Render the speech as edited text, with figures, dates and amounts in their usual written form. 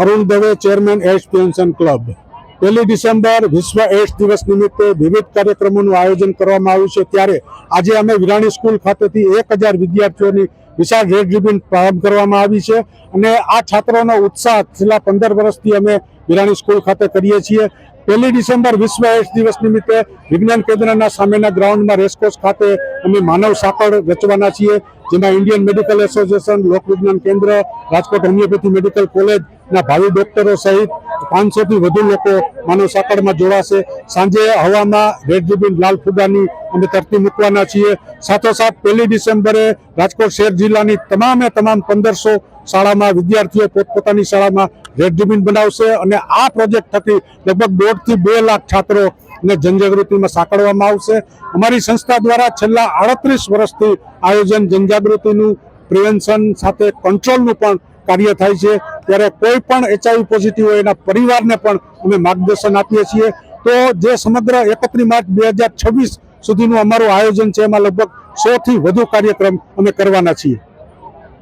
Arun Dave, chairman AIDS prevention club. 1 December વિશ્વ AIDS દિવસ નિમિત્તે વિવિધ કાર્યક્રમોનું આયોજન કરવામાં આવ્યું છે. ત્યારે આજે અમે વિરાણી સ્કૂલ ખાતેથી 1000 વિદ્યાર્થીઓની વિશાળ રેડ રિબન પ્રારંભ કરવામાં આવી છે અને આ છાત્રોનો ઉત્સાહ છેલ્લા 15 વર્ષથી અમે વિરાણી સ્કૂલ ખાતે કરીએ છીએ. 1 ડિસેમ્બર વિશ્વ એડ્સ દિવસ નિમિત્તે વિજ્ઞાન કેન્દ્રના સામેના ગ્રાઉન્ડમાં રેસકોર્સ ખાતે અમે માનવ સાંકળ રચવાના છીએ, જેમાં ઇન્ડિયન મેડિકલ એસોસિએશન, લોક વિજ્ઞાન કેન્દ્ર, રાજકોટ હોમિયોપેથી મેડિકલ કોલેજના ભાવિ ડોક્ટરો સહિત 500 થી વધુ લોકો માનવ સાંકળમાં જોડાશે. સાંજે હવામાં રેડ રિબન લાલ ફુગ્ગાની અમે તરતી મૂકવાના છીએ. સાથોસાથ 1 ડિસેમ્બરે રાજકોટ શહેર જિલ્લાની તમામ 1500 શાળામાં વિદ્યાર્થીઓ પોતપોતાની શાળામાં રેડ રિબન બનાવશે અને આ પ્રોજેક્ટ થકી લગભગ 1.5 થી 2 લાખ છાત્રોને જનજાગૃતિમાં સાંકળવામાં આવશે. અમારી સંસ્થા દ્વારા છેલ્લા 38 વર્ષથી આયોજન જનજાગૃતિનું, પ્રિવેન્શન સાથે કંટ્રોલનું પણ કાર્ય થાય છે. ત્યારે કોઈ પણ HIV પોઝિટિવ હોય એના પરિવારને પણ અમે માર્ગદર્શન આપીએ છીએ. તો જે સમગ્ર 31 માર્ચ 2026 સુધીનું અમારું આયોજન છે, એમાં લગભગ 100 થી વધુ કાર્યક્રમ અમે કરવાના છીએ.